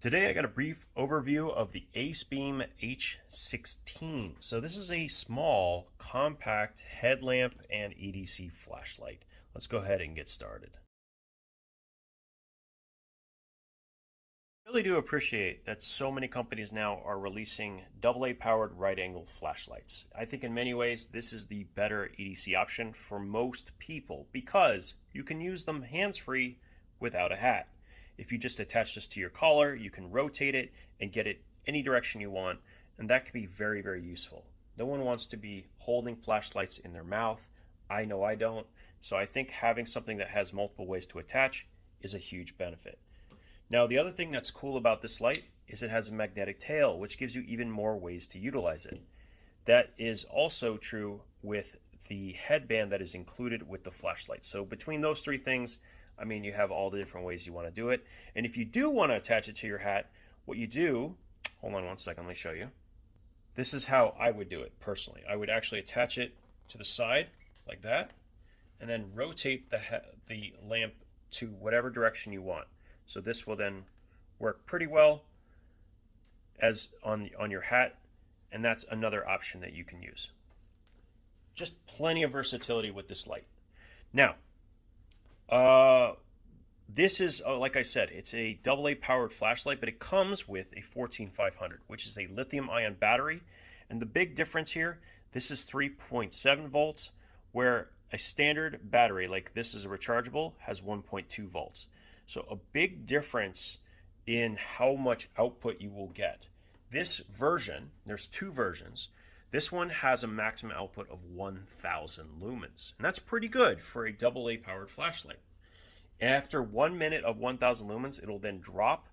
Today I got a brief overview of the Acebeam H16. So this is a small, compact headlamp and EDC flashlight. Let's go ahead and get started. I really do appreciate that so many companies now are releasing AA powered right angle flashlights. I think in many ways this is the better EDC option for most people because you can use them hands-free without a hat. If you just attach this to your collar, you can rotate it and get it any direction you want, and that can be very, very useful. No one wants to be holding flashlights in their mouth. I know I don't. So I think having something that has multiple ways to attach is a huge benefit. Now, the other thing that's cool about this light is it has a magnetic tail, which gives you even more ways to utilize it. That is also true with the headband that is included with the flashlight. So between those three things, I mean, you have all the different ways you want to do it. And if you do want to attach it to your hat, what you do, hold on one second, let me show you. This is how I would do it personally. I would actually attach it to the side like that, and then rotate the lamp to whatever direction you want. So this will then work pretty well as on your hat, and that's another option that you can use. Just plenty of versatility with this light. Now, this is, like I said, it's a AA powered flashlight, but it comes with a 14500, which is a lithium ion battery. And the big difference here, this is 3.7 volts, where a standard battery, like this is a rechargeable, has 1.2 volts. So a big difference in how much output you will get. This version, there's two versions. This one has a maximum output of 1000 lumens, and that's pretty good for a AA powered flashlight. After 1 minute of 1000 lumens, it'll then drop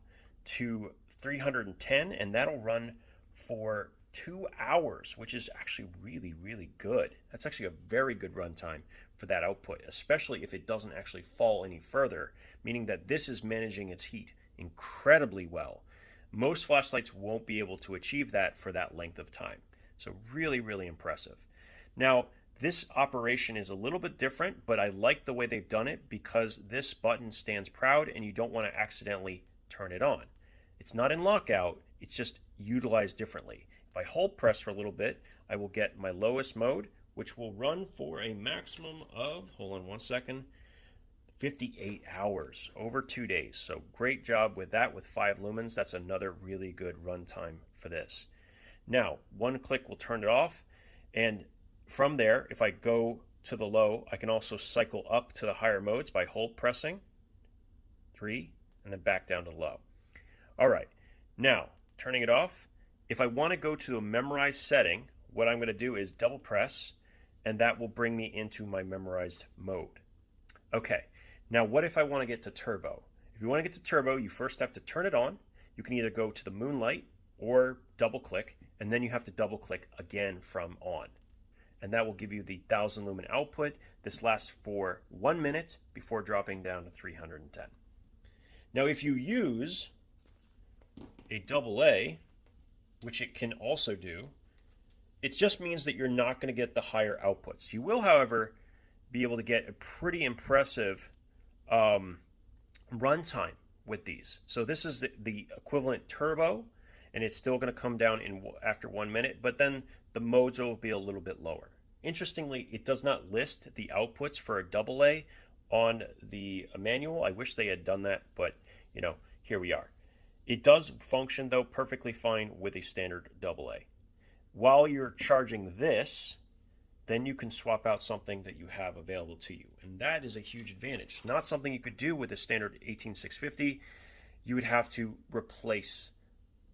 to 310, and that'll run for 2 hours, which is actually really, really good. That's actually a very good runtime for that output, especially if it doesn't actually fall any further, meaning that this is managing its heat incredibly well. Most flashlights won't be able to achieve that for that length of time. So really, really impressive. Now, this operation is a little bit different, but I like the way they've done it because this button stands proud and you don't want to accidentally turn it on. It's not in lockout, it's just utilized differently. If I hold press for a little bit, I will get my lowest mode, which will run for a maximum of, hold on one second, 58 hours, over 2 days. So great job with that with 5 lumens. That's another really good runtime for this. Now, one click will turn it off, and from there, if I go to the low, I can also cycle up to the higher modes by hold pressing, 3, and then back down to low. All right, now, turning it off, if I want to go to a memorized setting, what I'm going to do is double press, and that will bring me into my memorized mode. Okay, now what if I want to get to turbo? If you want to get to turbo, you first have to turn it on. You can either go to the moonlight or double click, and then you have to double click again from on. And that will give you the 1000 lumen output. This lasts for 1 minute before dropping down to 310. Now, if you use a AA, which it can also do, it just means that you're not going to get the higher outputs. You will, however, be able to get a pretty impressive runtime with these. So this is the equivalent turbo, and it's still going to come down after 1 minute, but then the modes will be a little bit lower. Interestingly, it does not list the outputs for a AA on the manual. I wish they had done that, but here we are. It does function though perfectly fine with a standard AA. While you're charging this, then you can swap out something that you have available to you, and that is a huge advantage. It's not something you could do with a standard 18650. You would have to replace,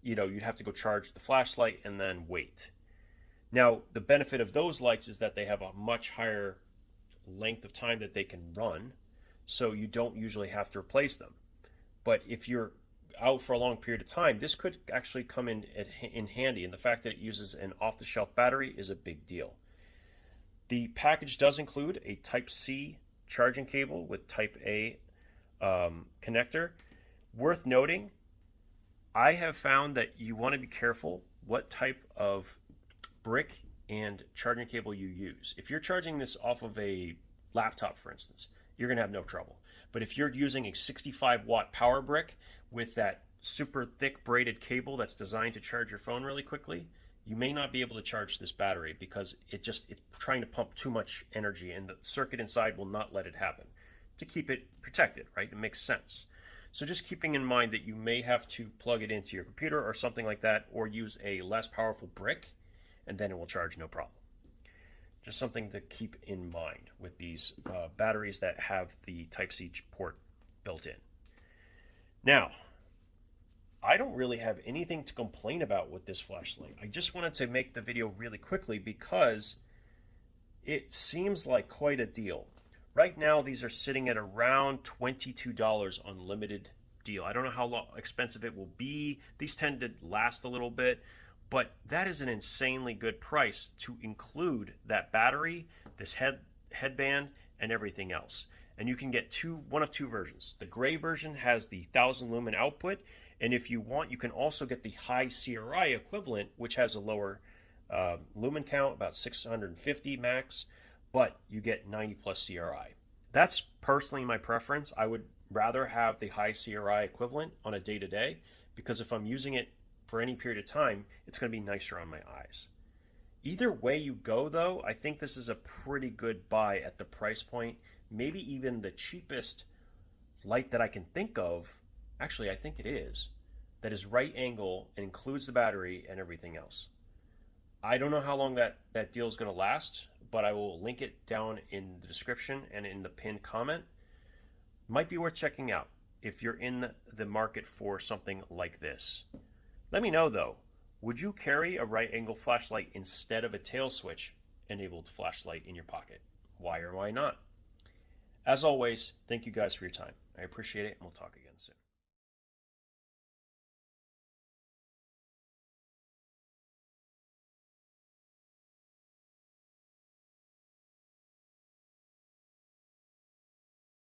you'd have to go charge the flashlight and then wait. Now, the benefit of those lights is that they have a much higher length of time that they can run, so you don't usually have to replace them. But if you're out for a long period of time, this could actually come in handy, and the fact that it uses an off-the-shelf battery is a big deal. The package does include a Type-C charging cable with Type-A connector. Worth noting, I have found that you want to be careful what type of brick and charging cable you use. If you're charging this off of a laptop, for instance, you're going to have no trouble. But if you're using a 65 watt power brick with that super thick braided cable that's designed to charge your phone really quickly, you may not be able to charge this battery because it's trying to pump too much energy and the circuit inside will not let it happen to keep it protected, right? It makes sense. So just keeping in mind that you may have to plug it into your computer or something like that, or use a less powerful brick, and then it will charge no problem. Just something to keep in mind with these batteries that have the Type-C port built in. Now, I don't really have anything to complain about with this flashlight. I just wanted to make the video really quickly because it seems like quite a deal. Right now, these are sitting at around $22 on limited deal. I don't know how expensive it will be. These tend to last a little bit, but that is an insanely good price to include that battery, this headband, and everything else. And you can get one of two versions. The gray version has the 1000 lumen output, and if you want, you can also get the high CRI equivalent, which has a lower lumen count, about 650 max, but you get 90 plus CRI. That's personally my preference. I would rather have the high CRI equivalent on a day-to-day, because if I'm using it for any period of time, it's going to be nicer on my eyes. Either way you go, though, I think this is a pretty good buy at the price point. Maybe even the cheapest light that I can think of, actually I think it is, that is right angle and includes the battery and everything else. I don't know how long that deal is going to last, but I will link it down in the description and in the pinned comment. Might be worth checking out if you're in the market for something like this. Let me know though, would you carry a right angle flashlight instead of a tail switch enabled flashlight in your pocket? Why or why not? As always, thank you guys for your time. I appreciate it, and we'll talk again soon.